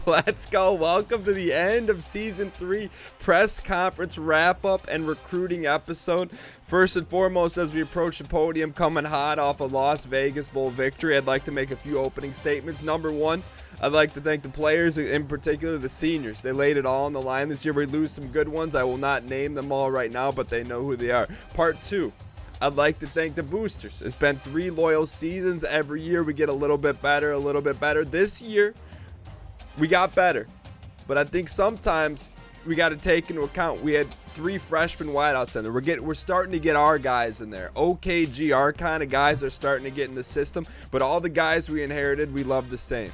Let's go. Welcome to the end of Season 3 press conference wrap-up and recruiting episode. First and foremost, as we approach the podium, coming hot off a Las Vegas Bowl victory, I'd like to make a few opening statements. Number one, I'd like to thank the players, in particular the seniors. They laid it all on the line this year. We lose some good ones. I will not name them all right now, but they know who they are. Part two, I'd like to thank the boosters. It's been 3 loyal seasons. Every year we get a little bit better, a little bit better. This year, we got better, but I think sometimes we got to take into account we had 3 freshman wideouts in there. We're starting to get our guys in there. OKG, our kind of guys are starting to get in the system, but all the guys we inherited, we love the same.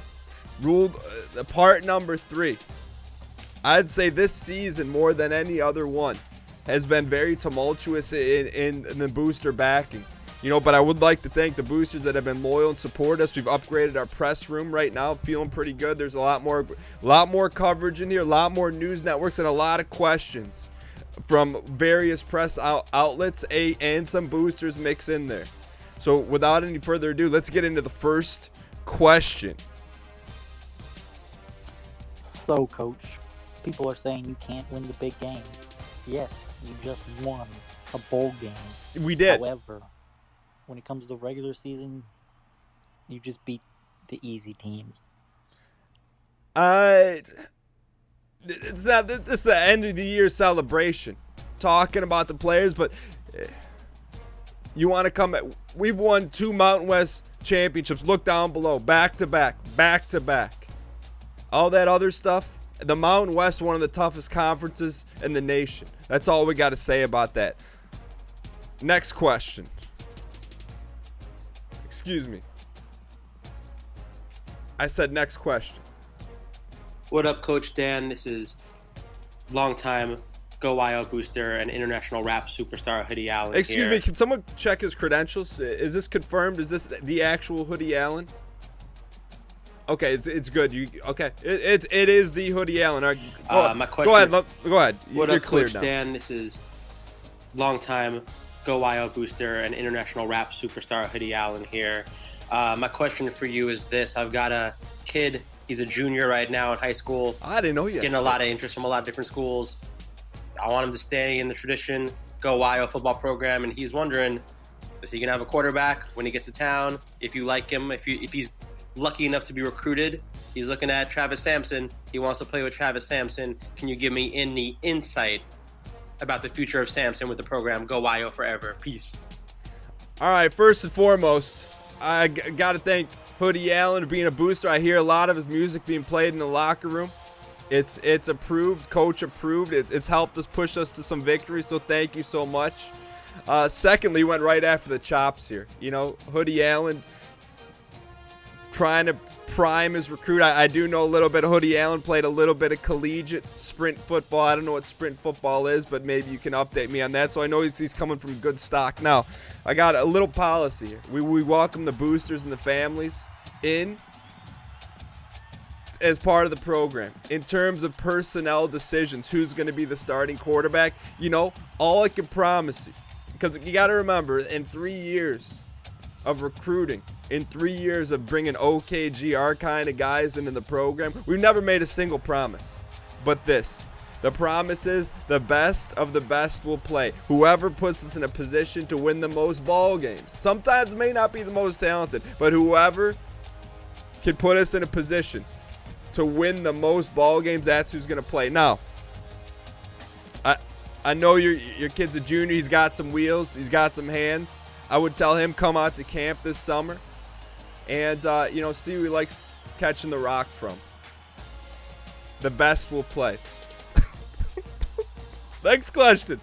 Part number 3, I'd say this season more than any other one has been very tumultuous in the booster backing. But I would like to thank the boosters that have been loyal and support us. We've upgraded our press room right now, feeling pretty good. There's a lot more coverage in here, a lot more news networks, and a lot of questions from various press outlets and some boosters mix in there. So without any further ado, let's get into the first question. So, Coach, people are saying you can't win the big game. Yes, you just won a bowl game. We did. However, when it comes to the regular season, you just beat the easy teams. It's not. This is the end of the year celebration, talking about the players. But you want to come? We've won 2 Mountain West championships. Look down below, back to back, back to back. All that other stuff. The Mountain West, one of the toughest conferences in the nation. That's all we got to say about that. Next question. Excuse me. I said next question. What up, Coach Dan? This is longtime Go Wild booster and international rap superstar Hoodie Allen. Excuse me, can someone check his credentials? Is this confirmed? Is this the actual Hoodie Allen? Okay, it's good. It is the Hoodie Allen. My question. Go ahead. What You're up, clear Coach now. Dan? This is longtime Go Wild booster and international rap superstar Hoodie Allen here. My question for you is this: I've got a kid. He's a junior right now in high school. I didn't know yet. Getting a lot of interest from a lot of different schools. I want him to stay in the tradition Go Wild football program, and he's wondering, is he gonna have a quarterback when he gets to town? If you like him, if he's lucky enough to be recruited, he's looking at Travis Sampson. He wants to play with Travis Sampson. Can you give me any insight about the future of Sampson with the program Go Wild Forever? Peace. All right, first and foremost, I got to thank Hoodie Allen for being a booster. I hear a lot of his music being played in the locker room. It's approved, coach approved. It's helped us push us to some victories, so thank you so much. Secondly, went right after the chops here. Hoodie Allen trying to prime his recruit. I do know a little bit. Hoodie Allen played a little bit of collegiate sprint football. I don't know what sprint football is, but maybe you can update me on that. So I know he's coming from good stock. Now, I got a little policy here. We welcome the boosters and the families in as part of the program. In terms of personnel decisions, who's going to be the starting quarterback, all I can promise you, because you got to remember, in 3 years of recruiting, in 3 years of bringing OKG, our kind of guys into the program, we've never made a single promise. But the promise is the best of the best will play. Whoever puts us in a position to win the most ball games. Sometimes may not be the most talented, but whoever can put us in a position to win the most ball games, that's who's going to play. Now, I know your kid's a junior. He's got some wheels. He's got some hands. I would tell him come out to camp this summer and, see who he likes catching the rock from. The best will play. Next question.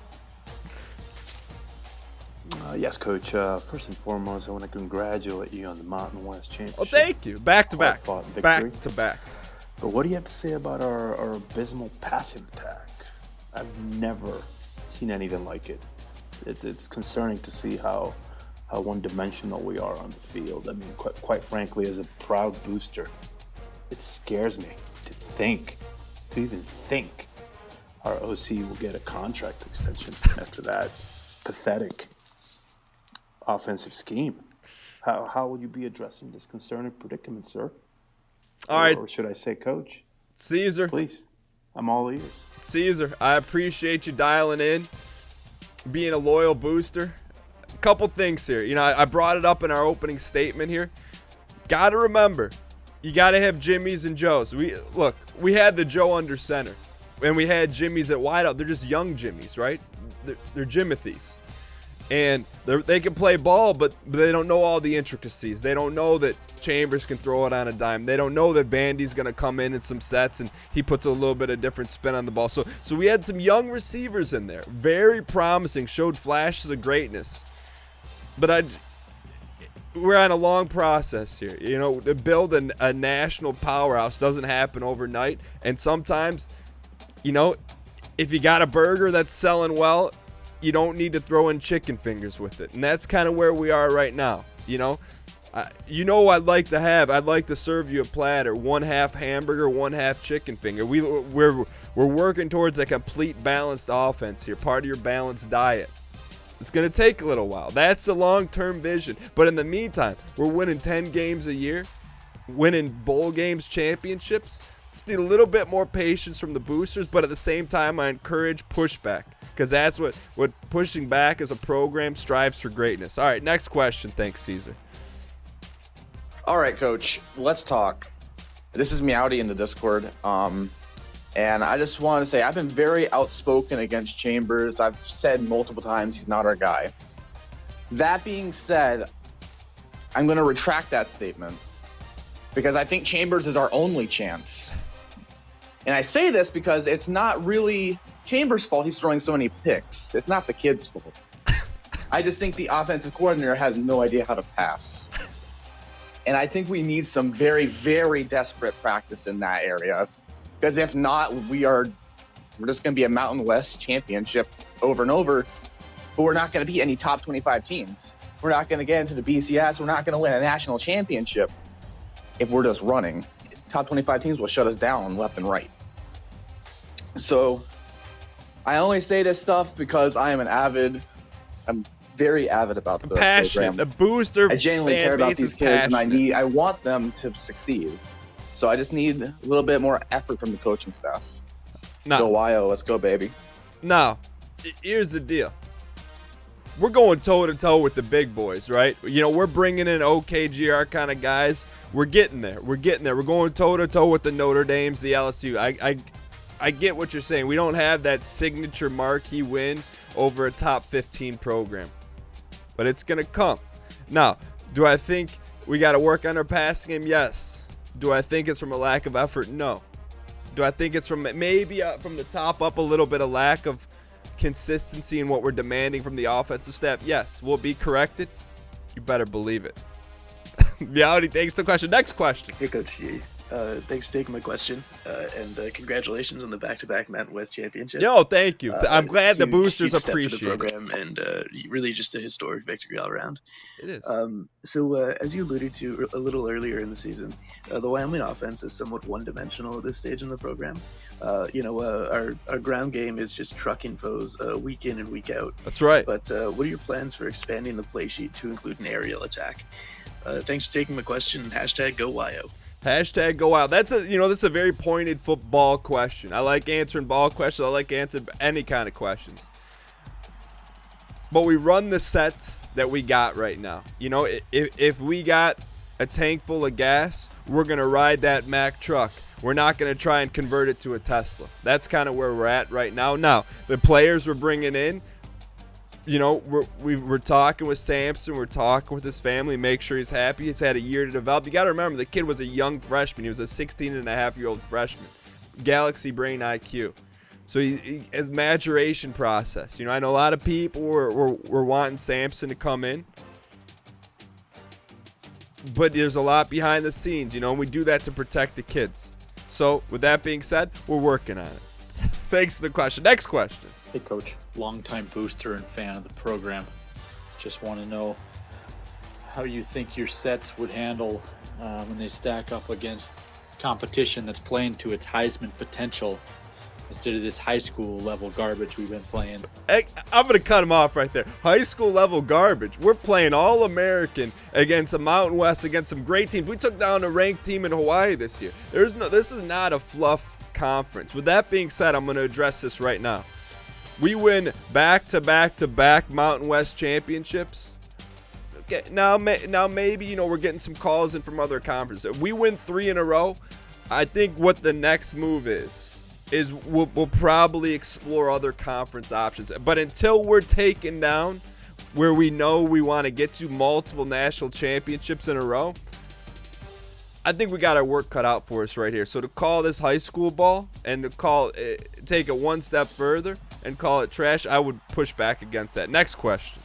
Yes, Coach. First and foremost, I want to congratulate you on the Mountain West Championship. Oh, thank you. Back to back. Back to back. But what do you have to say about our abysmal passing attack? I've never seen anything like it. It's concerning to see how one-dimensional we are on the field. I mean, quite frankly, as a proud booster, it scares me to even think our OC will get a contract extension after that pathetic offensive scheme. How will you be addressing this concerning predicament, sir? All right. Or should I say, Coach? Caesar. Please, I'm all ears. Caesar, I appreciate you dialing in, being a loyal booster. A couple things here. You know, I brought it up in our opening statement here. Got to remember, you got to have Jimmys and Joes. We had the Joe under center, and we had Jimmys at wideout. They're just young Jimmys, right? They're Jimothy's. And they can play ball, but they don't know all the intricacies. They don't know that Chambers can throw it on a dime. They don't know that Vandy's going to come in some sets and he puts a little bit of different spin on the ball. So we had some young receivers in there. Very promising, showed flashes of greatness. But we're on a long process here. You know, to build a national powerhouse doesn't happen overnight. And sometimes, you know, if you got a burger that's selling well, you don't need to throw in chicken fingers with it. And that's kind of where we are right now. You know, I'd like to serve you a platter, 1/2 hamburger, 1/2 chicken finger. We're working towards a complete balanced offense here, part of your balanced diet. It's going to take a little while. That's the long-term vision. But in the meantime, we're winning 10 games a year, winning bowl games, championships. Just need a little bit more patience from the boosters, but at the same time, I encourage pushback, because that's what pushing back as a program strives for greatness. All right, next question. Thanks, Caesar. All right, Coach, let's talk. This is Meowdy in the Discord. And I just want to say I've been very outspoken against Chambers. I've said multiple times he's not our guy. That being said, I'm going to retract that statement because I think Chambers is our only chance. And I say this because it's not really Chambers' fault he's throwing so many picks. It's not the kid's fault. I just think the offensive coordinator has no idea how to pass. And I think we need some very, very desperate practice in that area. Because if not, we're just going to be a Mountain West championship over and over. But we're not going to beat any top 25 teams. We're not going to get into the BCS. We're not going to win a national championship if we're just running. Top 25 teams will shut us down left and right. So I only say this stuff because I'm very avid about the passion. program. The booster. I genuinely care about these kids, and I want them to succeed. So I just need a little bit more effort from the coaching staff. Go Wyo, let's go, baby. Now, here's the deal. We're going toe-to-toe with the big boys, right? You know, we're bringing in OKGR kind of guys. We're getting there. We're going toe-to-toe with the Notre Dames, the LSU. I get what you're saying. We don't have that signature marquee win over a top 15 program. But it's going to come. Now, do I think we got to work on our passing game? Yes. Do I think it's from a lack of effort? No. Do I think it's from maybe from the top up a little bit of lack of consistency in what we're demanding from the offensive staff? Yes. Will it be corrected? You better believe it. Meowdy, thanks for the question. Next question. Hey, Coach G. Thanks for taking my question, and congratulations on the back-to-back Mountain West championship. Yo, thank you. I'm glad the boosters appreciate the program, and really just a historic victory all around. It is. So as you alluded to a little earlier in the season, the Wyoming offense is somewhat one-dimensional at this stage in the program. Our ground game is just trucking foes week in and week out. That's right. But what are your plans for expanding the play sheet to include an aerial attack? Thanks for taking my question. #GoWyo. Hashtag go out. That's a very pointed football question. I like answering ball questions. I like answering any kind of questions. But we run the sets that we got right now. You know, if we got a tank full of gas, we're going to ride that Mack truck. We're not going to try and convert it to a Tesla. That's kind of where we're at right now. Now, the players we're bringing in, you know, we're talking with Samson. We're talking with his family, make sure he's happy. He's had a year to develop. You got to remember, the kid was a young freshman. He was a 16-and-a-half-year-old freshman. Galaxy brain IQ. So he has maturation process. You know, I know a lot of people were wanting Samson to come in. But there's a lot behind the scenes, you know, and we do that to protect the kids. So with that being said, we're working on it. Thanks for the question. Next question. Hey, Coach. Longtime booster and fan of the program. Just want to know how you think your sets would handle when they stack up against competition that's playing to its Heisman potential instead of this high school level garbage we've been playing. Hey, I'm going to cut him off right there. High school level garbage. We're playing All-American against a Mountain West, against some great teams. We took down a ranked team in Hawaii this year. This is not a fluff conference. With that being said, I'm going to address this right now. We win back-to-back-to-back Mountain West championships. Okay, now maybe, we're getting some calls in from other conferences. If we win 3 in a row, I think what the next move is we'll probably explore other conference options. But until we're taken down where we know we want to get to multiple national championships in a row, I think we got our work cut out for us right here. So to call this high school ball and to take it one step further and call it trash, I would push back against that. Next question.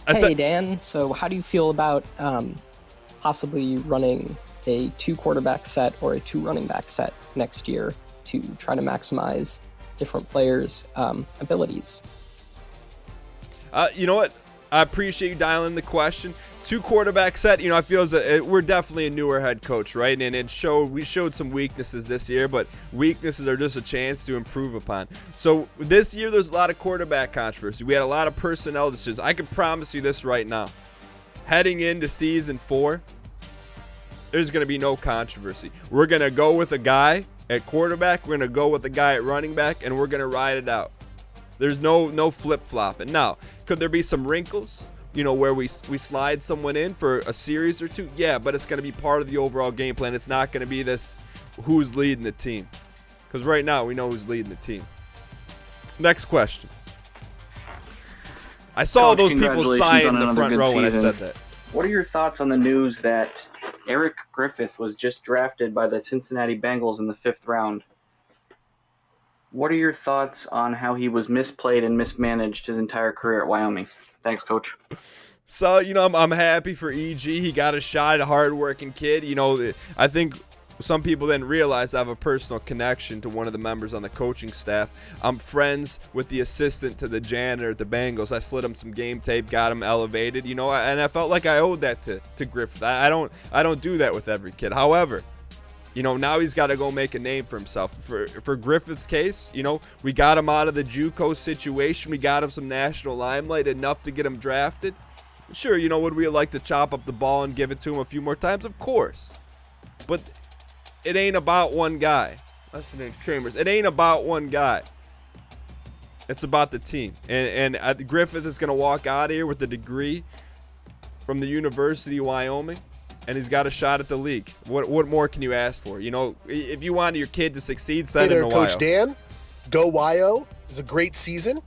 Hey, Dan. So how do you feel about possibly running a 2 quarterback set or a 2 running back set next year to try to maximize different players' abilities? You know what? I appreciate you dialing the question. 2 quarterback set, I feel we're definitely a newer head coach, right? And we showed some weaknesses this year, but weaknesses are just a chance to improve upon. So this year, there's a lot of quarterback controversy. We had a lot of personnel decisions. I can promise you this right now. Heading into season 4, there's going to be no controversy. We're going to go with a guy at quarterback. We're going to go with a guy at running back, and we're going to ride it out. There's no flip-flopping. Now, could there be some wrinkles, where we slide someone in for a series or 2? Yeah, but it's going to be part of the overall game plan. It's not going to be this who's leading the team. Because right now, we know who's leading the team. Next question. I saw those people sigh in the front row when I said that. What are your thoughts on the news that Eric Griffith was just drafted by the Cincinnati Bengals in the 5th round? What are your thoughts on how he was misplayed and mismanaged his entire career at Wyoming? Thanks, Coach. So, I'm happy for EG. He got a shot at a hardworking kid. I think some people didn't realize I have a personal connection to one of the members on the coaching staff. I'm friends with the assistant to the janitor at the Bengals. I slid him some game tape, got him elevated, and I felt like I owed that to Griffith. I don't do that with every kid. However, now he's got to go make a name for himself. For Griffith's case, we got him out of the JUCO situation. We got him some national limelight, enough to get him drafted. Sure, would we like to chop up the ball and give it to him a few more times? Of course. But it ain't about one guy. That's the name, Chambers. It ain't about one guy. It's about the team. And Griffith is going to walk out of here with a degree from the University of Wyoming. And he's got a shot at the league. What more can you ask for? If you want your kid to succeed, send him to Wyo. Coach Dan. Go Wyo. It was a great season.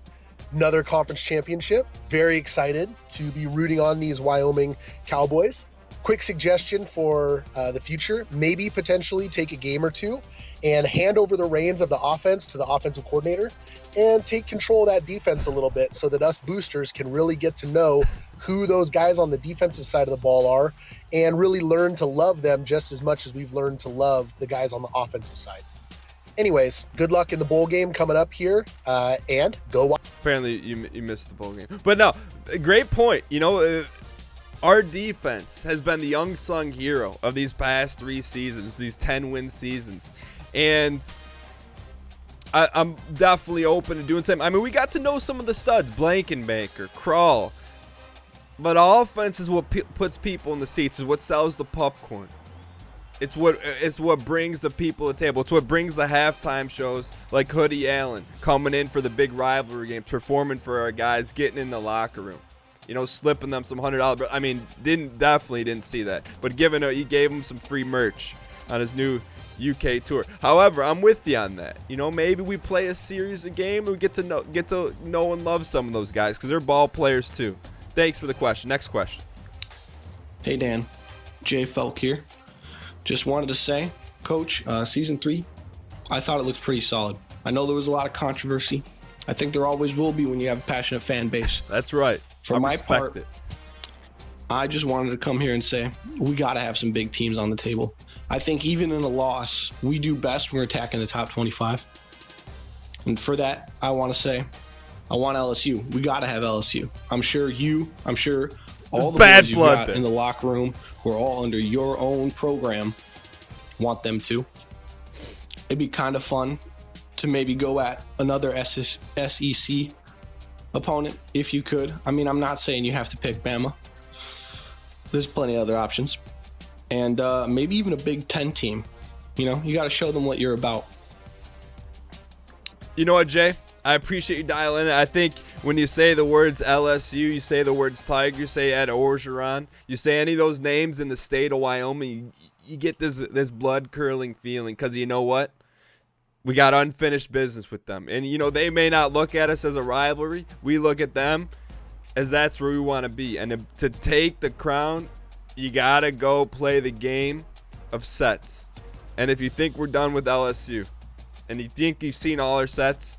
Another conference championship. Very excited to be rooting on these Wyoming Cowboys. Quick suggestion for the future. Maybe potentially take a game or 2 and hand over the reins of the offense to the offensive coordinator and take control of that defense a little bit so that us boosters can really get to know who those guys on the defensive side of the ball are and really learn to love them just as much as we've learned to love the guys on the offensive side. Anyways, good luck in the bowl game coming up here, and go. Apparently, you missed the bowl game. But no, great point. Our defense has been the unsung hero of these past 3 seasons, these 10-win seasons. And I'm definitely open to doing something. I mean, we got to know some of the studs, Blankenbanker, Krull. But offense is what puts people in the seats, is what sells the popcorn. It's what brings the people to the table. It's what brings the halftime shows like Hoodie Allen coming in for the big rivalry games, performing for our guys, getting in the locker room. Slipping them some $100. I mean, definitely didn't see that. But he gave them some free merch on his new UK tour. However, I'm with you on that. Maybe we play a series of games and we get to know and love some of those guys because they're ball players too. Thanks for the question. Next question. Hey Dan, Jay Felk here. Just wanted to say, Coach, season 3, I thought it looked pretty solid. I know there was a lot of controversy. I think there always will be when you have a passionate fan base. That's right. For my part, I just wanted to come here and say we got to have some big teams on the table. I think even in a loss, we do best when we're attacking the top 25. And for that, I want to say I want LSU. We got to have LSU. I'm sure all the bad boys you've blood got there. in the locker room who are all under your own program want them to. It'd be kind of fun to maybe go at another SEC opponent if you could. I mean, I'm not saying you have to pick Bama. There's plenty of other options. And maybe even a Big Ten team. You know, you got to show them what you're about. You know what, Jay? I appreciate you dialing in. I think when you say the words LSU, you say the words Tiger, you say Ed Orgeron, you say any of those names in the state of Wyoming, you get this blood-curling feeling because you know what? We got unfinished business with them. And, you know, they may not look at us as a rivalry. We look at them as that's where we want to be. And to take the crown, you got to go play the game of sets. And if you think we're done with LSU and you think you've seen all our sets,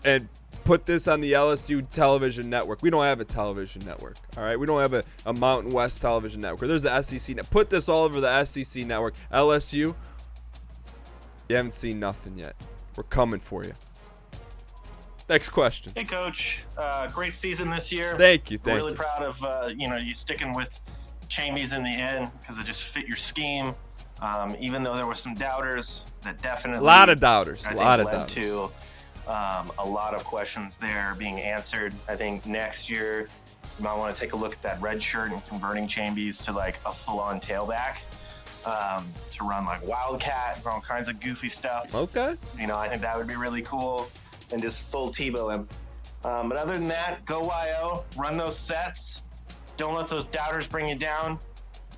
and put this on the LSU television network. We don't have a television network, all right? We don't have a Mountain West television network. There's a SEC network. Put this all over the SEC network. LSU, you haven't seen nothing yet. We're coming for you. Next question. Hey, Coach. Great season this year. Thank you. Really proud of you sticking with Champies in the end because it just fit your scheme. Even though there were some doubters, that definitely A lot of doubters. I think led to a lot of questions there being answered. I think next year you might want to take a look at that red shirt and converting Champies to like a full-on tailback to run like Wildcat and all kinds of goofy stuff. Okay. You know, I think that would be really cool and just full Tebow him. But other than that, go YO, run those sets. Don't let those doubters bring you down.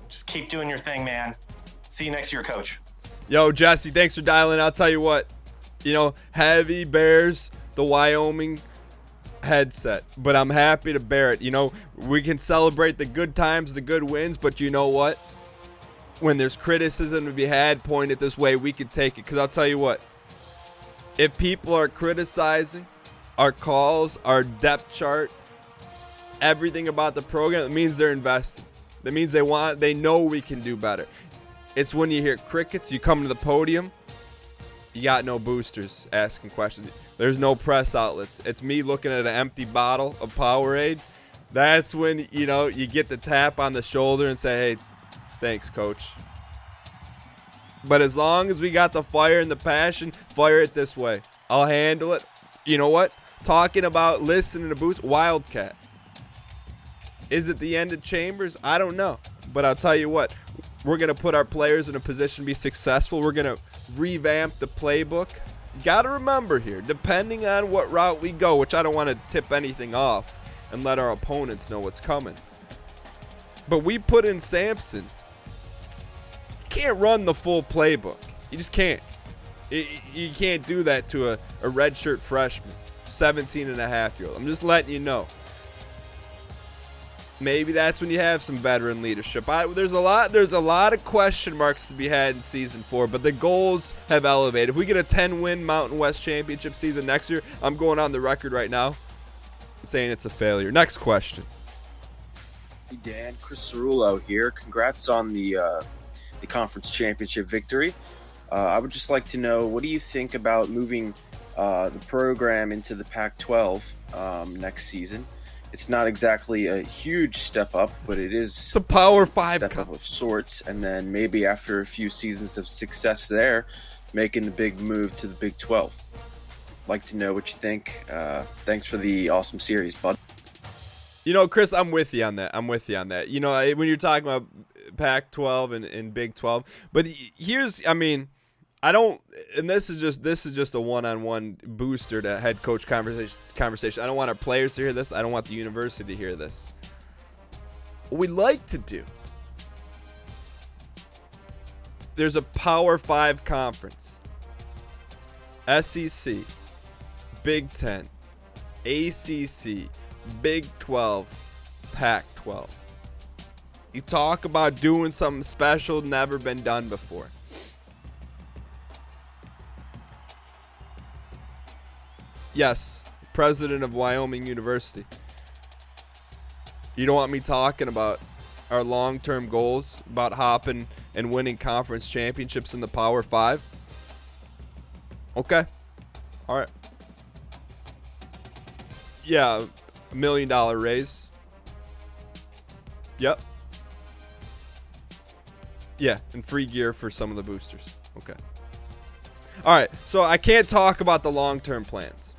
Just keep doing your thing, man. See you next year, Coach. Yo, Jesse, thanks for dialing. I'll tell you what. You know, heavy bears the Wyoming headset, but I'm happy to bear it. You know, we can celebrate the good times, the good wins, but you know what? When there's criticism to be had, point it this way, we can take it. Because I'll tell you what, if people are criticizing our calls, our depth chart, everything about the program, it means they're invested. That means they know we can do better. It's when you hear crickets, you come to the podium, you got no boosters asking questions. There's no press outlets. It's me looking at an empty bottle of Powerade. That's when, you know, you get the tap on the shoulder and say, hey, thanks, coach. But as long as we got the fire and the passion, fire it this way. I'll handle it. You know what? Talking about listening to boost, Wildcat. Is it the end of Chambers? I don't know. But I'll tell you what. We're going to put our players in a position to be successful. We're going to revamp the playbook. You got to remember here, depending on what route we go, which I don't want to tip anything off and let our opponents know what's coming. But we put in Sampson. You can't run the full playbook. You just can't. You can't do that to a redshirt freshman, 17-and-a-half-year-old. I'm just letting you know. Maybe that's when you have some veteran leadership. There's a lot of question marks to be had in season 4, but the goals have elevated. If we get a 10-win Mountain West Championship season next year, I'm going on the record right now saying it's a failure. Next question. Hey Dan, Chris Cerullo here. Congrats on the conference championship victory. I would just like to know, what do you think about moving the program into the Pac-12 next season? It's not exactly a huge step up, but it's a Power 5 step up of sorts. And then maybe after a few seasons of success there, making the big move to the Big 12. Like to know what you think. Thanks for the awesome series, bud. You know, Chris, I'm with you on that. You know, when you're talking about Pac-12 and Big 12, but here's, I mean, I don't, and this is just a one-on-one booster to head coach conversation. I don't want our players to hear this. I don't want the university to hear this. What we like to do, there's a Power 5 conference. SEC, Big 10, ACC, Big 12, Pac-12. You talk about doing something special, never been done before. Yes, president of Wyoming University. You don't want me talking about our long-term goals, about hopping and winning conference championships in the Power 5? Okay. All right. Yeah, $1 million raise. Yep. Yeah, and free gear for some of the boosters. Okay. All right, so I can't talk about the long-term plans,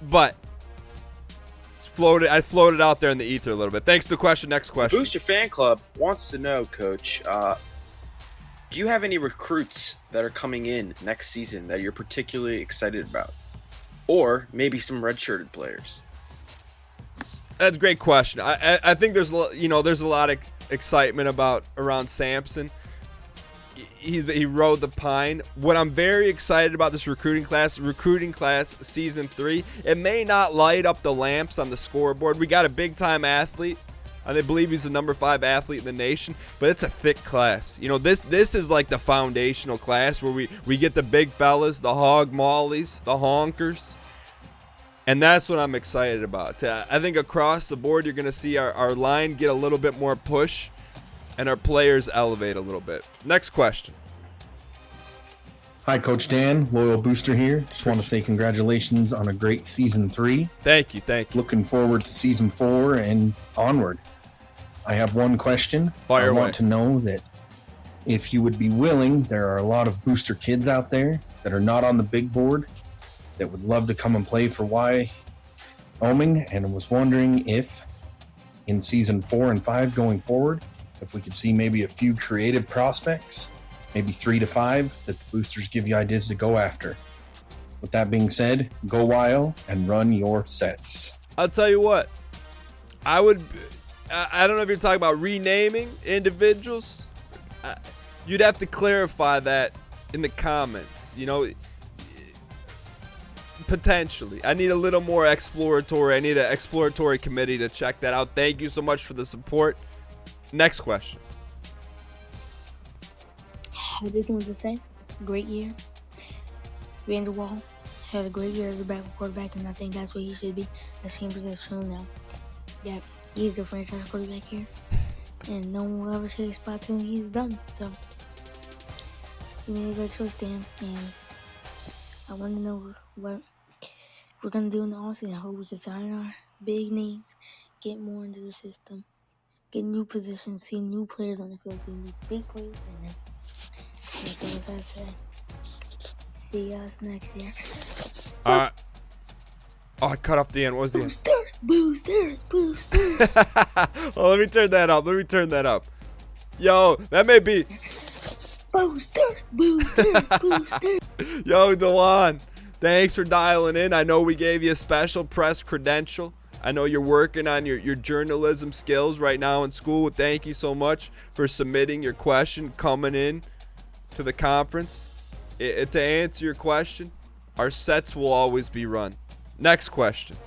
but I floated out there in the ether a little bit. Thanks for the question. Next question. Booster Fan Club wants to know, Coach, do you have any recruits that are coming in next season that you're particularly excited about? Or maybe some redshirted players? That's a great question. I think there's a lot of excitement around Sampson. He rode the pine. What I'm very excited about this recruiting class season 3, it may not light up the lamps on the scoreboard. We got a big time athlete. I believe he's the number 5 athlete in the nation, but it's a thick class. This is like the foundational class where we get the big fellas, the hog mollies, the honkers. And that's what I'm excited about. I think across the board, you're going to see our line get a little bit more push and our players elevate a little bit. Next question. Hi, Coach Dan, loyal booster here. Just want to say congratulations on a great season 3. Thank you. Looking forward to season 4 and onward. I have one question. Fire away. I want to know that if you would be willing, there are a lot of booster kids out there that are not on the big board that would love to come and play for Wyoming, and I was wondering if in season 4 and 5 going forward, if we could see maybe a few creative prospects, maybe 3 to 5, that the boosters give you ideas to go after. With that being said, go Wyo and run your sets. I'll tell you what. I don't know if you're talking about renaming individuals. You'd have to clarify that in the comments. Potentially. I need a little more exploratory. I need an exploratory committee to check that out. Thank you so much for the support. Next question. I just wanted to say, great year. Vanderwall had a great year as a backup quarterback, and I think that's what he should be. As Chambers has shown now that he's the franchise quarterback here, and no one will ever take a spot till he's done. So, he made a good choice, Dan, and I want to know what we're going to do in the offseason. I hope we can sign our big names, get more into the system, get new positions, see new players on the field, see new big players, and then that's all I gotta say. See us next year. All right. Oh, I cut off the end. What was the end? Boosters. Oh, let me turn that up. Yo, that may be. Boosters. Yo, Dewan, thanks for dialing in. I know we gave you a special press credential. I know you're working on your journalism skills right now in school. Thank you so much for submitting your question, coming in to the conference. To answer your question, our sets will always be run. Next question.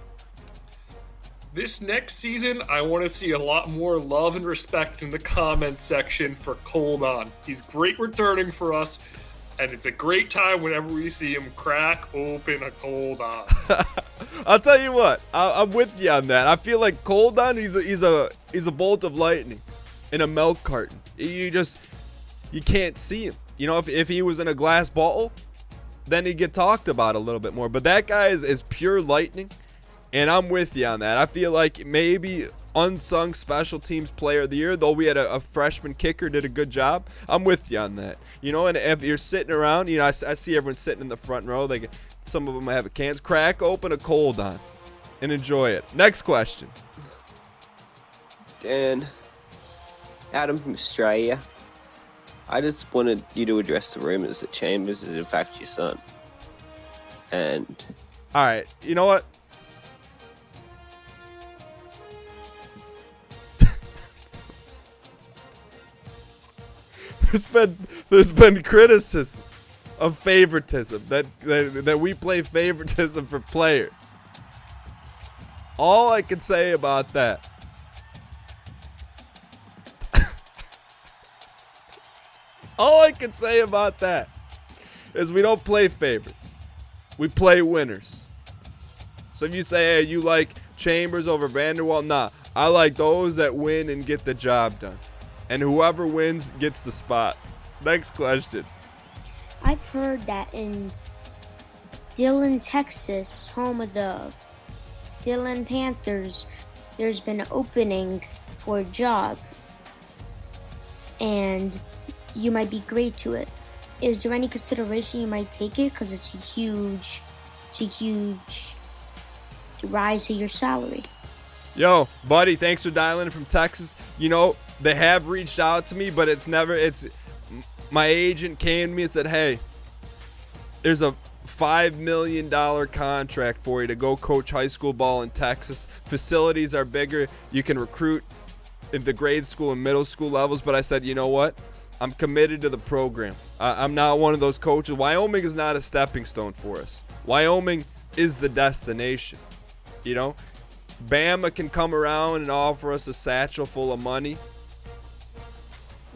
This next season, I want to see a lot more love and respect in the comments section for Cold On. He's great returning for us, and it's a great time whenever we see him crack open a Cold On. I'll tell you what, I'm with you on that. I feel like Cold On, he's a bolt of lightning in a milk carton. You can't see him. If he was in a glass bottle, then he'd get talked about a little bit more. But that guy is pure lightning, and I'm with you on that. I feel like maybe unsung special teams player of the year, though we had a freshman kicker, did a good job. I'm with you on that. And if you're sitting around, I see everyone sitting in the front row. Some of them have a cans. Crack open a Cold On and enjoy it. Next question. Dan, Adam from Australia. I just wanted you to address the rumors that Chambers is in fact your son. And all right, you know what? There's been criticism of favoritism that we play favoritism for players. All I can say about that is we don't play favorites. We play winners. So if you say, hey, you like Chambers over Vanderwall, nah. I like those that win and get the job done. And whoever wins gets the spot. Next question. I've heard that in Dillon, Texas, home of the Dillon Panthers, there's been an opening for a job and you might be great to it, is there any consideration you might take it because it's a huge rise to your salary? Yo, buddy, thanks for dialing in from Texas. You know, they have reached out to me, but my agent came to me and said, hey, there's a $5 million contract for you to go coach high school ball in Texas. Facilities are bigger. You can recruit in the grade school and middle school levels. But I said, you know what? I'm committed to the program. I'm not one of those coaches. Wyoming is not a stepping stone for us. Wyoming is the destination. You know, Bama can come around and offer us a satchel full of money.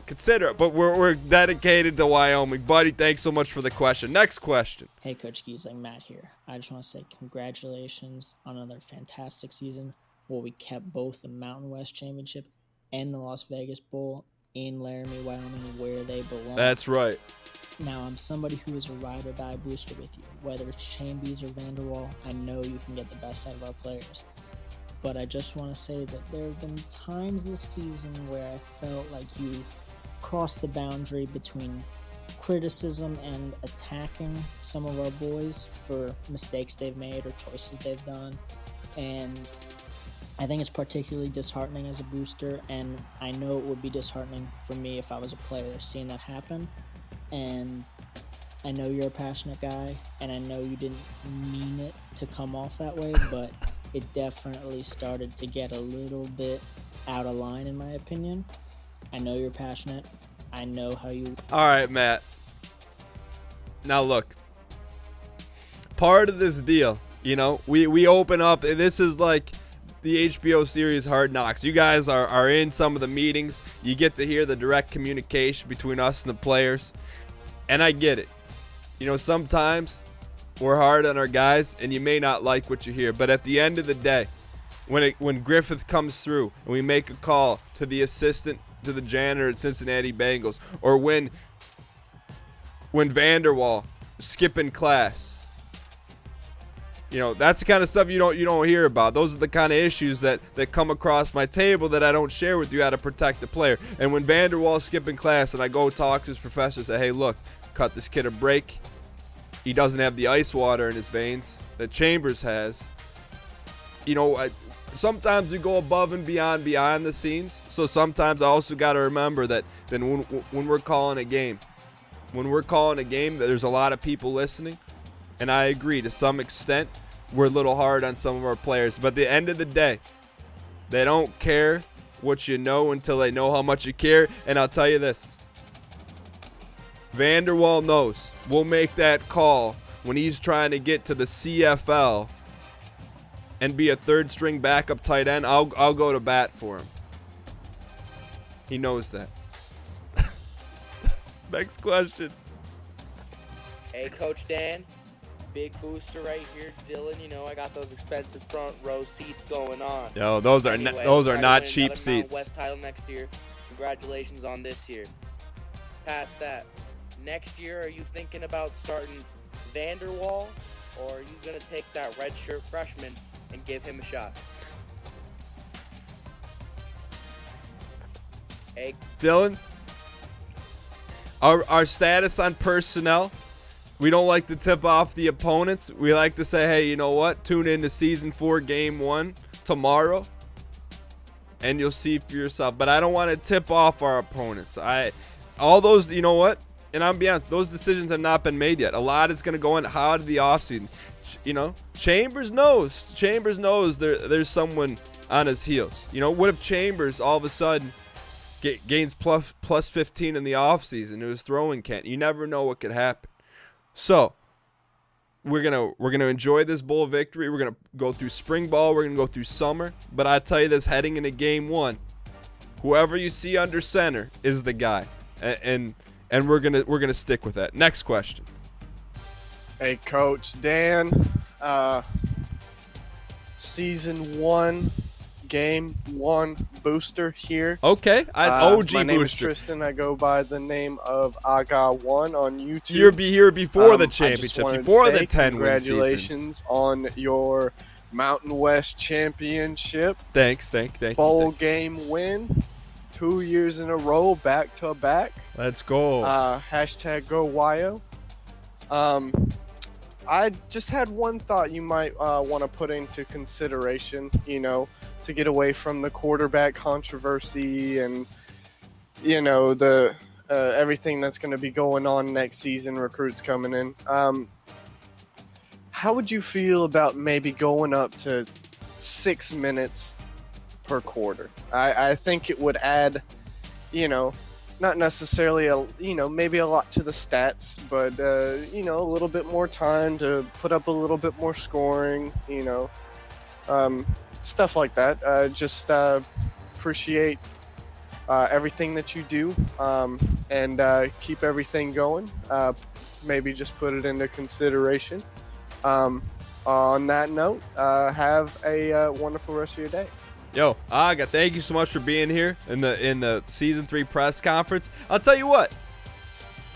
Consider it, but we're dedicated to Wyoming. Buddy, thanks so much for the question. Next question. Hey, Coach Gheesling, Matt here. I just want to say congratulations on another fantastic season where we kept both the Mountain West Championship and the Las Vegas Bowl in Laramie, Wyoming, where they belong. That's right. Now, I'm somebody who is a ride or die booster with you. Whether it's Chambies or Vanderwall, I know you can get the best out of our players. But I just want to say that there have been times this season where I felt like you crossed the boundary between criticism and attacking some of our boys for mistakes they've made or choices they've done. And I think it's particularly disheartening as a booster, and I know it would be disheartening for me if I was a player seeing that happen. And I know you're a passionate guy, and I know you didn't mean it to come off that way, but it definitely started to get a little bit out of line in my opinion. I know you're passionate. I know how you... All right, Matt. Now, look. Part of this deal, you know, we open up... This is like the HBO series Hard Knocks. You guys are in some of the meetings. You get to hear the direct communication between us and the players. And I get it. You know, sometimes we're hard on our guys, and you may not like what you hear. But at the end of the day, when Griffith comes through and we make a call to the assistant to the janitor at Cincinnati Bengals, or when Vanderwall skipping class, you know, that's the kind of stuff you don't hear about. Those are the kind of issues that come across my table that I don't share with you how to protect the player. And when Vanderwall's skipping class and I go talk to his professor and say, hey, look, cut this kid a break. He doesn't have the ice water in his veins that Chambers has. You know, sometimes we go above and beyond the scenes. So sometimes I also got to remember that then when we're calling a game, there's a lot of people listening. And I agree, to some extent, we're a little hard on some of our players. But at the end of the day, they don't care what you know until they know how much you care. And I'll tell you this. Vanderwall knows. We'll make that call when he's trying to get to the CFL and be a third-string backup tight end. I'll go to bat for him. He knows that. Next question. Hey, Coach Dan. Big booster right here, Dylan. You know, I got those expensive front row seats going on. Yo, those are not cheap seats. West title next year. Congratulations on this year. Past that, next year, are you thinking about starting Vanderwall, or are you gonna take that redshirt freshman and give him a shot? Hey, Dylan, our status on personnel. We don't like to tip off the opponents. We like to say, hey, you know what? Tune in to Season 4, Game 1 tomorrow, and you'll see for yourself. But I don't want to tip off our opponents. All those, you know what? And I'm beyond. Those decisions have not been made yet. A lot is going to go in out of the offseason. You know, Chambers knows. Chambers knows there's someone on his heels. You know, what if Chambers all of a sudden gains plus 15 in the offseason to his throwing count? You never know what could happen. So, we're gonna enjoy this bowl victory. We're gonna go through spring ball. We're gonna go through summer. But I tell you this, heading into Game 1, whoever you see under center is the guy, and we're gonna stick with that. Next question. Hey, Coach Dan. Season 1, Game 1 booster here. Okay, OG my name booster. is Tristan. I go by the name of Aga1 on YouTube. You're here before the championship, before the 10-win seasons. Congratulations on your Mountain West championship. Thank Bowl game win. 2 years in a row, back to back. Let's go. Hashtag go Wyo. I just had one thought you might want to put into consideration, to get away from the quarterback controversy and, the everything that's going to be going on next season, recruits coming in. How would you feel about maybe going up to 6 minutes per quarter? I think it would add, not necessarily maybe a lot to the stats, but a little bit more time to put up a little bit more scoring, stuff like that. Just appreciate everything that you do, and keep everything going. Maybe just put it into consideration. On that note, have a wonderful rest of your day. Yo, Aga, thank you so much for being here in the season 3 press conference. I'll tell you what,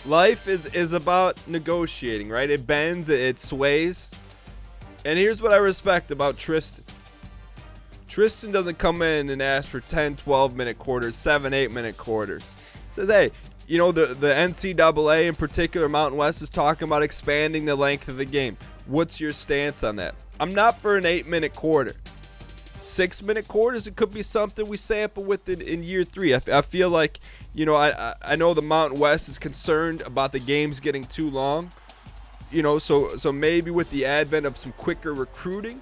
life is about negotiating, right? It bends, it sways. And here's what I respect about Tristan. Tristan doesn't come in and ask for 10, 12-minute quarters, 7, 8-minute quarters. He says, hey, the NCAA in particular, Mountain West, is talking about expanding the length of the game. What's your stance on that? I'm not for an 8-minute quarter. 6-minute quarters, it could be something we sample with it in year 3. I feel like, I know the Mountain West is concerned about the games getting too long. So maybe with the advent of some quicker recruiting,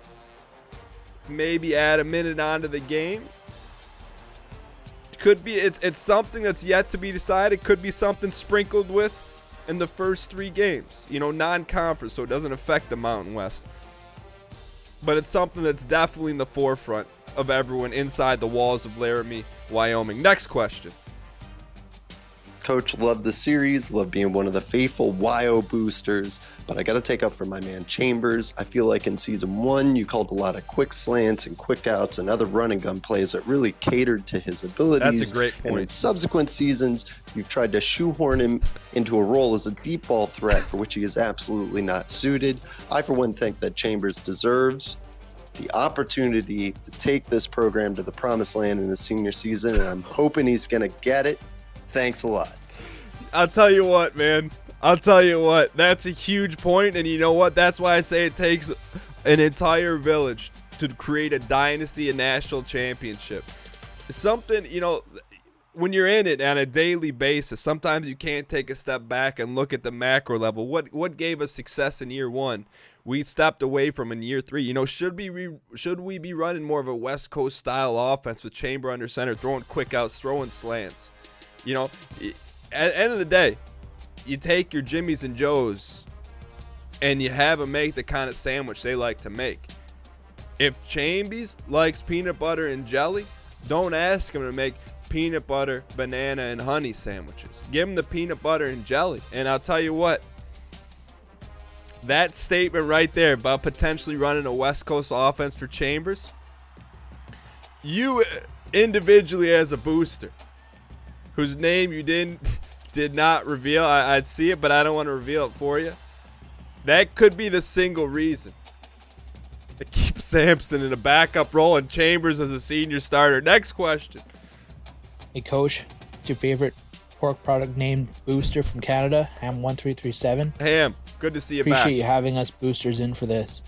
maybe add a minute onto the game. Could be it's something that's yet to be decided. Could be something sprinkled with in the first 3 games, non-conference, so it doesn't affect the Mountain West. But it's something that's definitely in the forefront of everyone inside the walls of Laramie, Wyoming. Next question. Coach, love the series, love being one of the faithful WYO boosters, but I got to take up for my man Chambers. I feel like in season 1, you called a lot of quick slants and quick outs and other run and gun plays that really catered to his abilities. That's a great point. And in subsequent seasons, you've tried to shoehorn him into a role as a deep ball threat for which he is absolutely not suited. I, for one, think that Chambers deserves the opportunity to take this program to the promised land in his senior season, and I'm hoping he's going to get it. Thanks a lot. I'll tell you what, man. That's a huge point, and you know what? That's why I say it takes an entire village to create a dynasty, a national championship. Something, when you're in it on a daily basis, sometimes you can't take a step back and look at the macro level. What gave us success in year 1? We stepped away from in year 3. Should we be running more of a West Coast style offense with Chamber under center, throwing quick outs, throwing slants? At the end of the day, you take your Jimmys and Joes and you have them make the kind of sandwich they like to make. If Chambies likes peanut butter and jelly, don't ask him to make peanut butter, banana, and honey sandwiches. Give him the peanut butter and jelly. And I'll tell you what, that statement right there about potentially running a West Coast offense for Chambers, you individually as a booster, whose name you did not reveal, I'd see it, but I don't want to reveal it for you. That could be the single reason to keep Sampson in a backup role and Chambers as a senior starter. Next question. Hey, Coach, it's your favorite pork product named Booster from Canada, Ham1337. Ham, good to see you back. Appreciate you having us boosters in for this.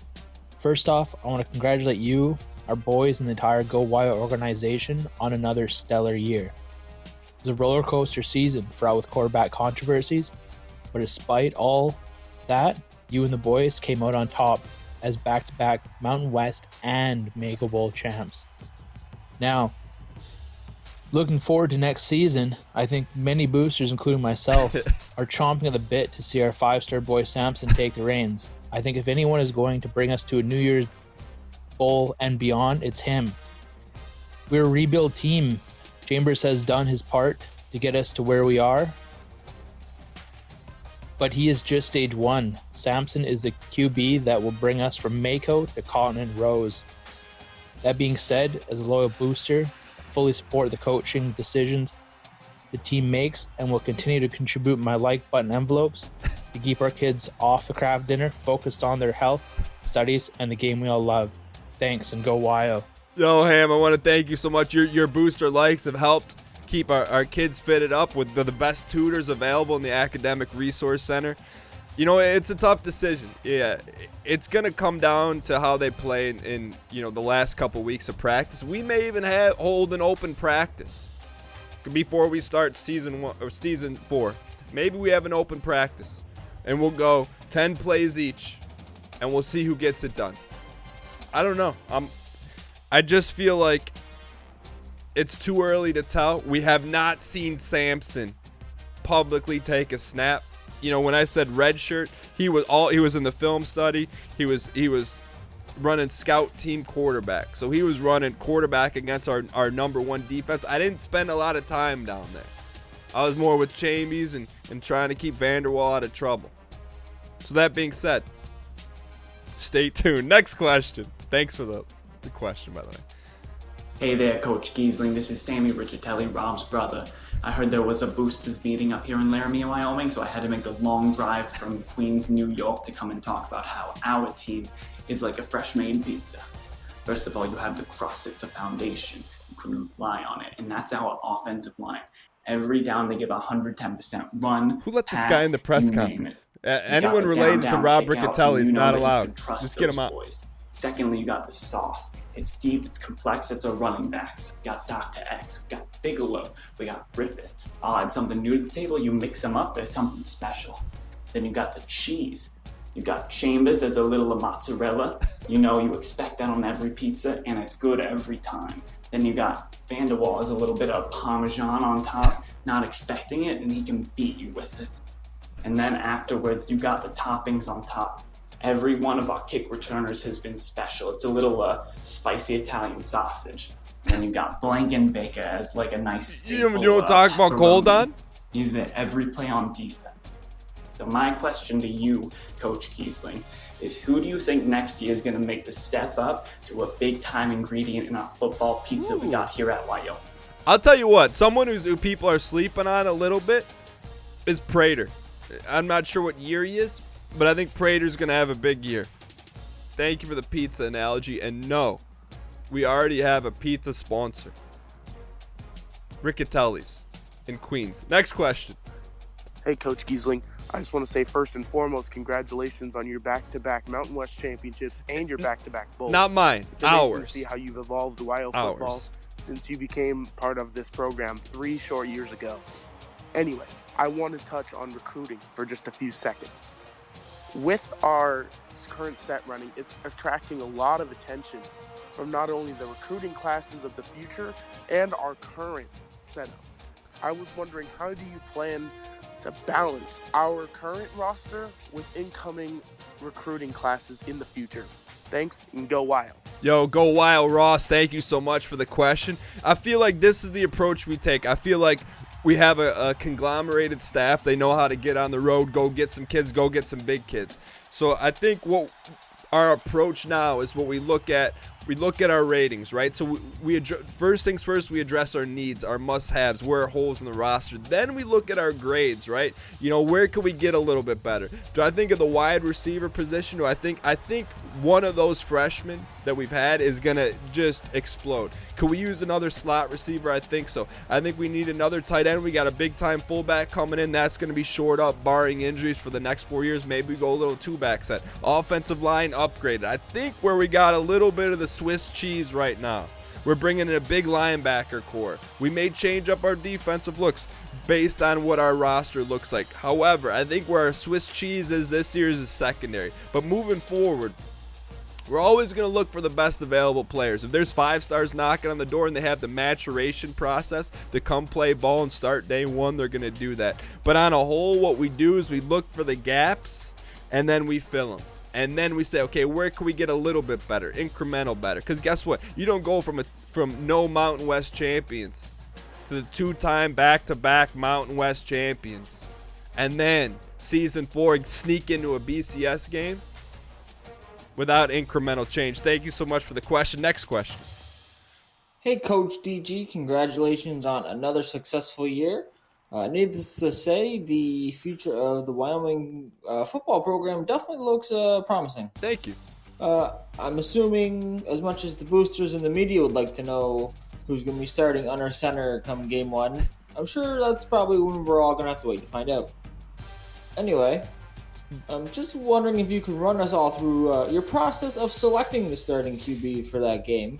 First off, I want to congratulate you, our boys, and the entire Go Wild organization on another stellar year. It was a roller coaster season fraught with quarterback controversies, but despite all that, you and the boys came out on top as back-to-back Mountain West and Mega Bowl champs. Now, looking forward to next season, I think many boosters, including myself, are chomping at the bit to see our 5-star boy Sampson take the reins. I think if anyone is going to bring us to a New Year's Bowl and beyond, it's him. We're a rebuild team. Chambers has done his part to get us to where we are, but he is just stage 1. Sampson is the QB that will bring us from Mako to Continent Rose. That being said, as a loyal booster, fully support the coaching decisions the team makes and will continue to contribute my like button envelopes to keep our kids off the craft dinner, focused on their health, studies, and the game we all love. Thanks, and go Wild. Yo, Ham, I want to thank you so much. Your booster likes have helped keep our kids fitted up with the best tutors available in the Academic Resource Center. You know, it's a tough decision. Yeah, it's going to come down to how they play in the last couple weeks of practice. We may even hold an open practice before we start season 1 or season 4. Maybe we have an open practice, and we'll go 10 plays each, and we'll see who gets it done. I don't know. I just feel like it's too early to tell. We have not seen Samson publicly take a snap. You know, when I said red shirt, he was in the film study. He was running scout team quarterback. So he was running quarterback against our number 1 defense. I didn't spend a lot of time down there. I was more with Chambies and trying to keep Vanderwall out of trouble. So that being said, stay tuned. Next question. Thanks for the question, by the way. Hey there, Coach Gheesling. This is Sammy Riccitelli, Rob's brother. I heard there was a boosters meeting up here in Laramie, Wyoming, so I had to make the long drive from Queens, New York to come and talk about how our team is like a fresh-made pizza. First of all, you have the crust. It's a foundation. You couldn't rely on it, and that's our offensive line. Every down, they give 110% run. Who let pass, this guy in the press conference? Anyone related to Rob Riccitelli is not allowed. Just get him out. Boys. Secondly, you got the sauce. It's deep, it's complex, it's our running backs. We got Dr. X, we got Bigelow, we got Griffith. I'll add something new to the table, you mix them up, there's something special. Then you got the cheese. You got Chambers as a little mozzarella. You know, you expect that on every pizza, and it's good every time. Then you got Vanderwall as a little bit of Parmesan on top, not expecting it, and he can beat you with it. And then afterwards, you got the toppings on top. Every one of our kick returners has been special. It's a little spicy Italian sausage. And then you got Blankenbaker as like a nice You don't talk about cold on? He's there every play on defense. So my question to you, Coach Gheesling, is who do you think next year is going to make the step up to a big-time ingredient in our football pizza we got here at Wyoming? I'll tell you what, someone who people are sleeping on a little bit is Prater. I'm not sure what year he is, but I think Prater's going to have a big year. Thank you for the pizza analogy. And no, we already have a pizza sponsor. Riccitelli's in Queens. Next question. Hey, Coach Gheesling. I just want to say first and foremost, congratulations on your back-to-back Mountain West championships and your back-to-back bowls. Not mine. It's amazing Ours. to see how you've evolved WYO football since you became part of this program 3 short years ago. Anyway, I want to touch on recruiting for just a few seconds. With our current set running, it's attracting a lot of attention from not only the recruiting classes of the future and our current setup. I was wondering, how do you plan to balance our current roster with incoming recruiting classes in the future? Thanks, and go Wild. Yo, go Wild, Ross. Thank you so much for the question. I feel like this is the approach we take. I feel like we have a conglomerated staff. They know how to get on the road, go get some kids, go get some big kids. So I think what our approach now is what we look at. We look at our ratings, right? So first things first, we address our needs, our must-haves, where are holes in the roster. Then we look at our grades, right? You know, where can we get a little bit better? Do I think of the wide receiver position? I think one of those freshmen that we've had is going to just explode. Could we use another slot receiver? I think so. I think we need another tight end. We got a big-time fullback coming in. That's going to be shored up, barring injuries for the next 4 years. Maybe we go a little two-back set. Offensive line upgraded. I think where we got a little bit of the Swiss cheese right now, we're bringing in a big linebacker core. We may change up our defensive looks based on what our roster looks like. However, I think where our Swiss cheese is this year is secondary. But moving forward, we're always going to look for the best available players. If there's 5 stars knocking on the door and they have the maturation process to come play ball and start day one, they're going to do that. But on a whole, what we do is we look for the gaps and then we fill them. And then we say, okay, where can we get a little bit better, incremental better? Because guess what? You don't go from no Mountain West champions to the 2-time back-to-back Mountain West champions, and then season 4 sneak into a BCS game without incremental change. Thank you so much for the question. Next question. Hey, Coach DG, congratulations on another successful year. Needless to say, the future of the Wyoming football program definitely looks promising. Thank you. I'm assuming as much as the boosters and the media would like to know who's going to be starting under center come game 1, I'm sure that's probably when we're all going to have to wait to find out. Anyway, I'm just wondering if you could run us all through your process of selecting the starting QB for that game.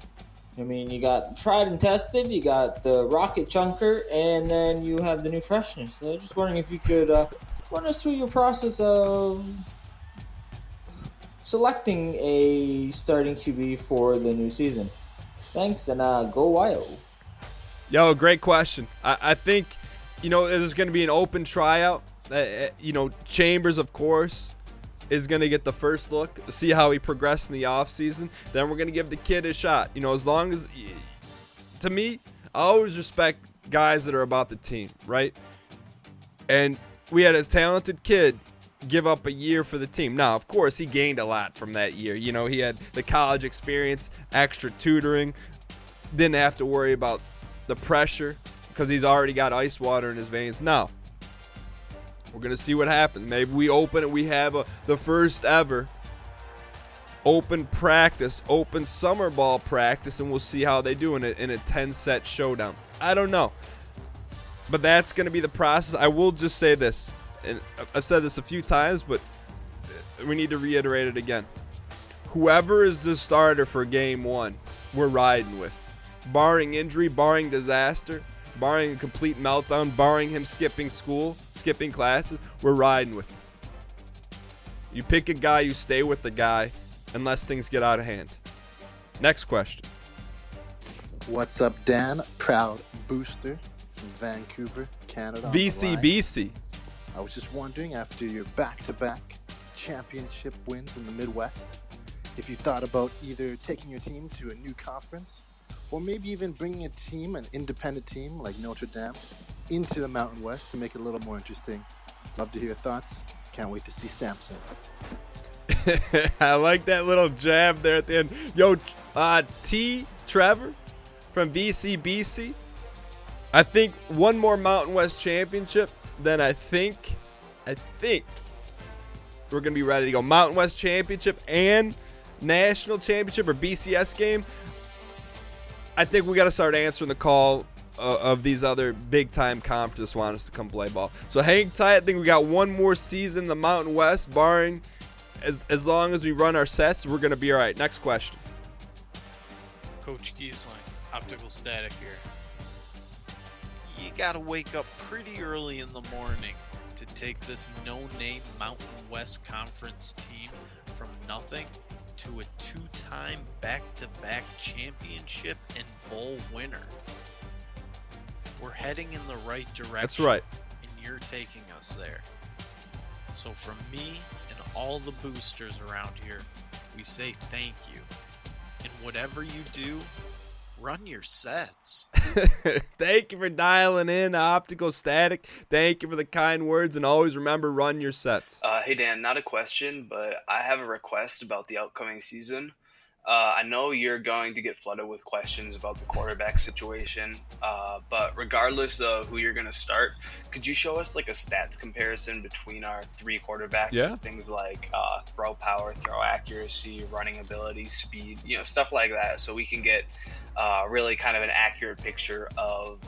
I mean, you got tried and tested, you got the rocket chunker, and then you have the new freshness. So just wondering if you could run us through your process of selecting a starting QB for the new season. Thanks, and go Wild. Yo, great question. I think, there's going to be an open tryout. Chambers, of course, is going to get the first look, see how he progressed in the offseason. Then we're going to give the kid a shot. As long as, to me, I always respect guys that are about the team, right? And we had a talented kid give up a year for the team. Now, of course, he gained a lot from that year. He had the college experience, extra tutoring, didn't have to worry about the pressure because he's already got ice water in his veins. Now, we're going to see what happens. Maybe we open it. We have the first ever open practice, open summer ball practice, and we'll see how they do in a 10-set showdown. I don't know. But that's going to be the process. I will just say this, and I've said this a few times, but we need to reiterate it again. Whoever is the starter for game 1, we're riding with. Barring injury, barring disaster, barring a complete meltdown, barring him skipping school, skipping classes, we're riding with him. You pick a guy, you stay with the guy, unless things get out of hand. Next question. What's up, Dan? Proud booster from Vancouver, Canada. BC. I was just wondering, after your back-to-back championship wins in the Midwest, if you thought about either taking your team to a new conference or maybe even bringing a team, an independent team like Notre Dame, into the Mountain West to make it a little more interesting. Love to hear your thoughts. Can't wait to see Samson. I like that little jab there at the end. Yo, Trevor from BC. I think one more Mountain West championship, then I think we're going to be ready to go. Mountain West championship and national championship or BCS game. I think we got to start answering the call of these other big-time conferences want us to come play ball. So hang tight. I think we got one more season in the Mountain West, barring as long as we run our sets, we're going to be all right. Next question. Coach Gheesling, Optical Static here. You got to wake up pretty early in the morning to take this no-name Mountain West Conference team from nothing to a 2-time back-to-back championship and bowl winner. We're heading in the right direction. That's right. And you're taking us there. So from me and all the boosters around here, we say thank you. And whatever you do, run your sets. Thank you for dialing in, Optical Static. Thank you for the kind words, and always remember, run your sets. Hey, Dan, not a question, but I have a request about the upcoming season. I know you're going to get flooded with questions about the quarterback situation, but regardless of who you're going to start, could you show us like a stats comparison between our 3 quarterbacks? Yeah. Things like throw power, throw accuracy, running ability, speed, stuff like that, so we can get really kind of an accurate picture of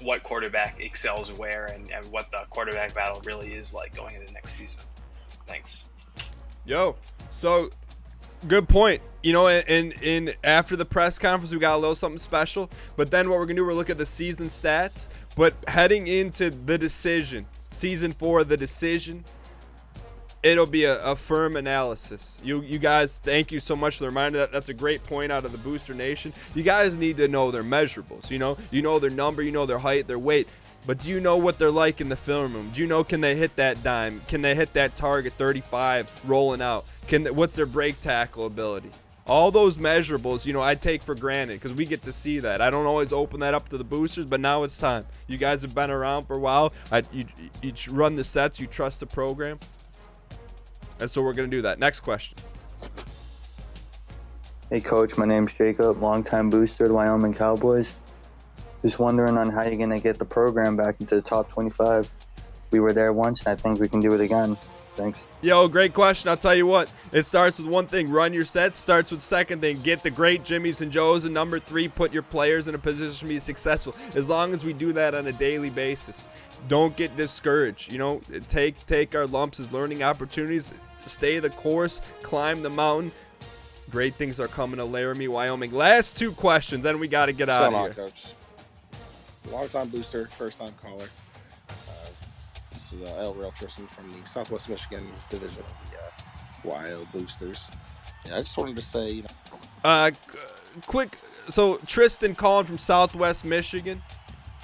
what quarterback excels where and what the quarterback battle really is like going into next season. Thanks. Yo, so good point. In after the press conference, we got a little something special. But then what we're going to do, we're look at the season stats. But heading into the decision, season 4, the decision, it'll be a firm analysis. You guys, thank you so much for the reminder. That's a great point out of the Booster Nation. You guys need to know their measurables. You know their number, you know their height, their weight. But do you know what they're like in the film room? Do you know, can they hit that dime? Can they hit that target 35 rolling out? What's their break tackle ability? All those measurables, I take for granted because we get to see that. I don't always open that up to the boosters, but now it's time. You guys have been around for a while. You run the sets. You trust the program. And so we're going to do that. Next question. Hey, Coach. My name's Jacob, longtime booster of the Wyoming Cowboys. Just wondering on how you're going to get the program back into the top 25. We were there once, and I think we can do it again. Thanks. Yo, great question. I'll tell you what. It starts with one thing. Run your sets. Starts with second thing. Get the great Jimmys and Joes. And number 3, put your players in a position to be successful. As long as we do that on a daily basis. Don't get discouraged. You know, take our lumps as learning opportunities. Stay the course. Climb the mountain. Great things are coming to Laramie, Wyoming. Last 2 questions, then we got to get out of here. Coach. Long-time booster, first-time caller. This is El Real Tristan from the Southwest Michigan division of the Wild Boosters. Yeah, I just wanted to say, you know, quick. So Tristan calling from Southwest Michigan.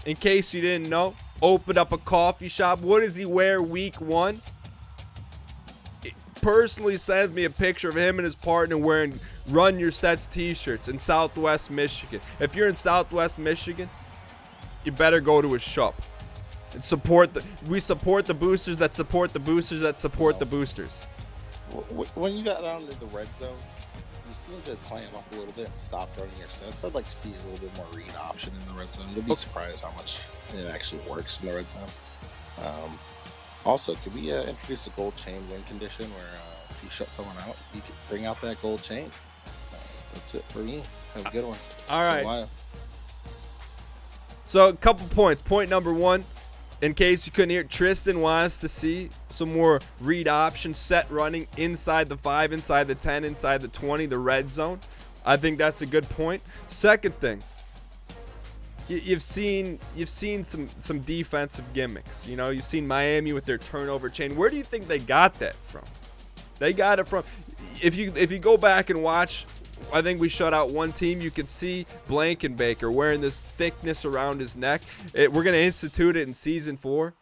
In case you didn't know, opened up a coffee shop. What does he wear week 1? It personally sends me a picture of him and his partner wearing Run Your Sets t-shirts in Southwest Michigan. If you're in Southwest Michigan, you better go to his shop and we support the boosters that support the boosters that support the boosters. when you got down to the red zone, you seem to clam up a little bit and stop running your sets. I'd like to see a little bit more read option in the red zone. You'll be surprised how much it actually works in the red zone. Also, could we introduce a gold chain win condition where if you shut someone out, you can bring out that gold chain? That's it for me. Have a good one. All right. So a couple points. Point number 1, in case you couldn't hear, Tristan wants to see some more read option set running inside the 5, inside the 10, inside the 20, the red zone. I think that's a good point. Second thing, you've seen some defensive gimmicks. You know, you've seen Miami with their turnover chain. Where do you think they got that from? They got it from, if you go back and watch, I think we shut out one team. You could see Blankenbaker wearing this thickness around his neck. We're going to institute it in season 4.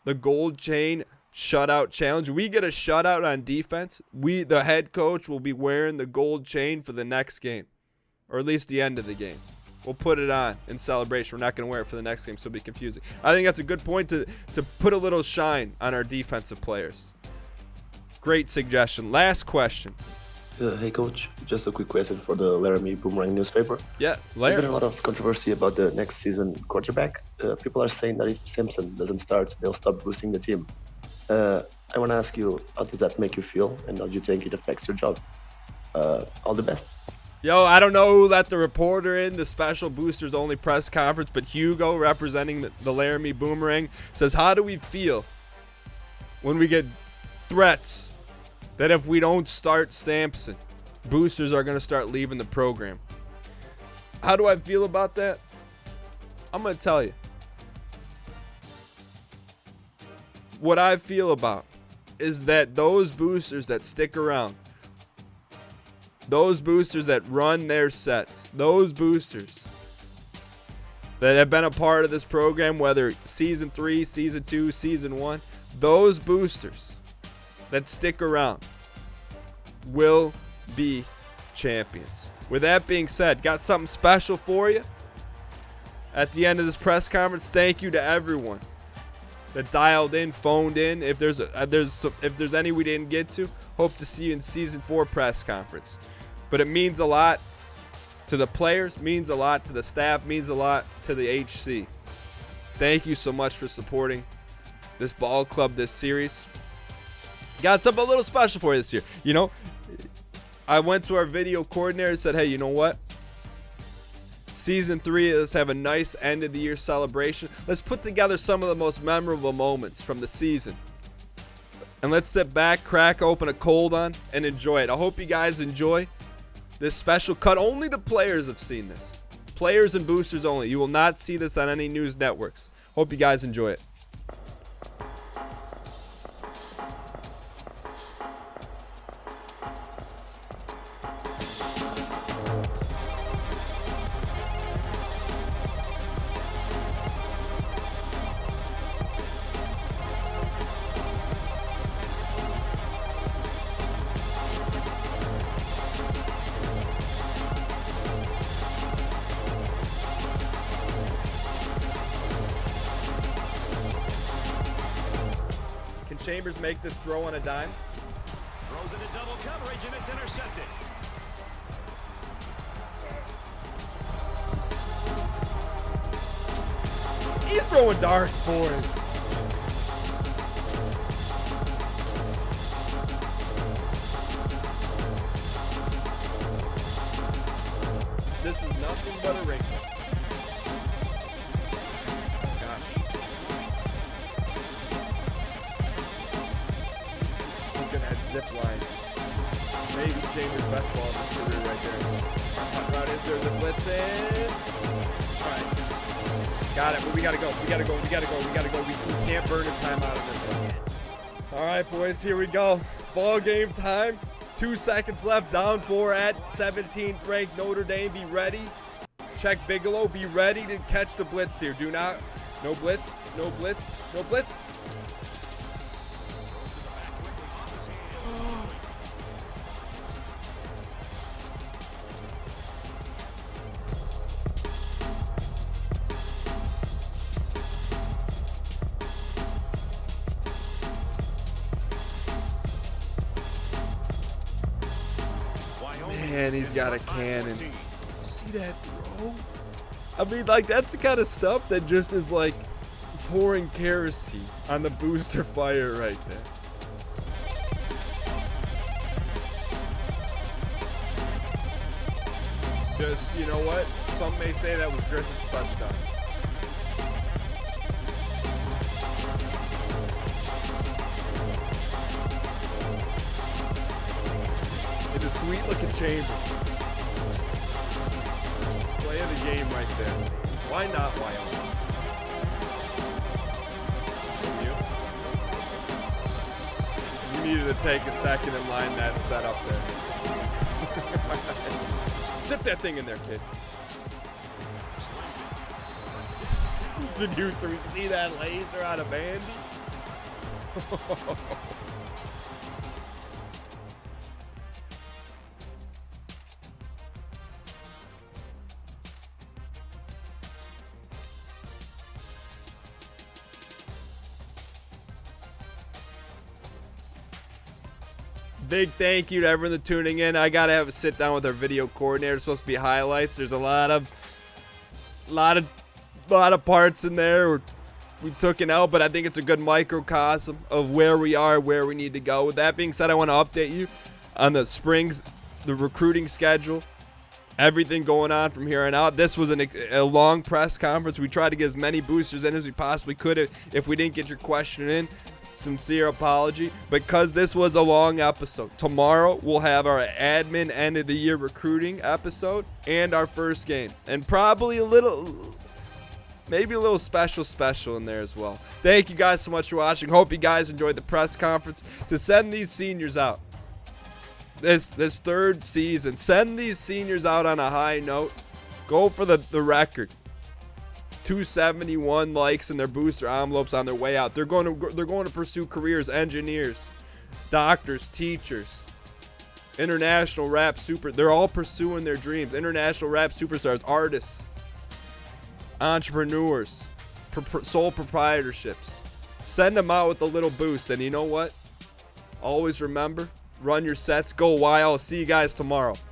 The gold chain shutout challenge. We get a shutout on defense. The head coach will be wearing the gold chain for the next game, or at least the end of the game. We'll put it on in celebration. We're not going to wear it for the next game, so it'll be confusing. I think that's a good point to put a little shine on our defensive players. Great suggestion. Last question. Hey, Coach. Just a quick question for the Laramie Boomerang newspaper. Yeah, There's been a lot of controversy about the next season quarterback. People are saying that if Simpson doesn't start, they'll stop boosting the team. I want to ask you, how does that make you feel, and how do you think it affects your job? All the best. Yo, I don't know who let the reporter in the special boosters only press conference, but Hugo, representing the Laramie Boomerang, says, how do we feel when we get threats that if we don't start Sampson, boosters are going to start leaving the program? How do I feel about that? I'm going to tell you. What I feel about is that those boosters that stick around, those boosters that run their sets, those boosters that have been a part of this program, whether season 3, season 2, season 1, those boosters that stick around will be champions. With that being said, got something special for you at the end of this press conference. Thank you to everyone that dialed in, phoned in. If there's any we didn't get to, hope to see you in season 4 press conference. But it means a lot to the players, means a lot to the staff, means a lot to the HC. Thank you so much for supporting this ball club, this series. Got something a little special for you this year. You know, I went to our video coordinator and said, hey, you know what? Season 3, let's have a nice end of the year celebration. Let's put together some of the most memorable moments from the season. And let's sit back, crack open a cold on, and enjoy it. I hope you guys enjoy this special cut. Only the players have seen this. Players and boosters only. You will not see this on any news networks. Hope you guys enjoy it. Chambers make this throw on a dime? Throws into double coverage and it's intercepted. He's throwing darts, boys. this is nothing but a wrinkle. Gosh. Look at that zip line. Maybe Chambers' best ball of his career right there. Hot route is there, the blitz in. All right. Got it, but we gotta go. We gotta go. We can't burn a time out of this one. All right, boys, here we go. Ball game time. 2 seconds left, down 4 at 17th ranked Notre Dame. Be ready. Check Bigelow. Be ready to catch the blitz here. Do not. No blitz. No blitz. No blitz. Man, he's got a cannon. See that throw? I mean, like, that's the kind of stuff that just is like pouring kerosene on the booster fire right there. Just, you know what? Some may say that was Griffith's touchdown. In the sweet looking chamber. Play of the game right there. Why not Wyoming? You needed to take a second and line that set up there. Zip that thing in there, kid. Did you see that laser out of Andy? Big thank you to everyone that's tuning in. I gotta have a sit down with our video coordinator. It's supposed to be highlights. There's a lot of parts in there we took it out, but I think it's a good microcosm of where we are, where we need to go. With that being said, I want to update you on the recruiting schedule, everything going on from here on out. This was a long press conference. We tried to get as many boosters in as we possibly could. If we didn't get your question in, sincere apology, because this was a long episode. Tomorrow we'll have our admin end of the year recruiting episode and our first game, and probably maybe a little special in there as well. Thank you guys so much for watching. Hope you guys enjoyed the press conference. To send these seniors out this third season, send these seniors out on a high note. Go for the record. 271 likes in their booster envelopes on their way out. They're going to pursue careers, engineers, doctors, teachers, international rap super. They're all pursuing their dreams. International rap superstars, artists, entrepreneurs, sole proprietorships. Send them out with a little boost. And you know what? Always remember, run your sets, go wild. I'll see you guys tomorrow.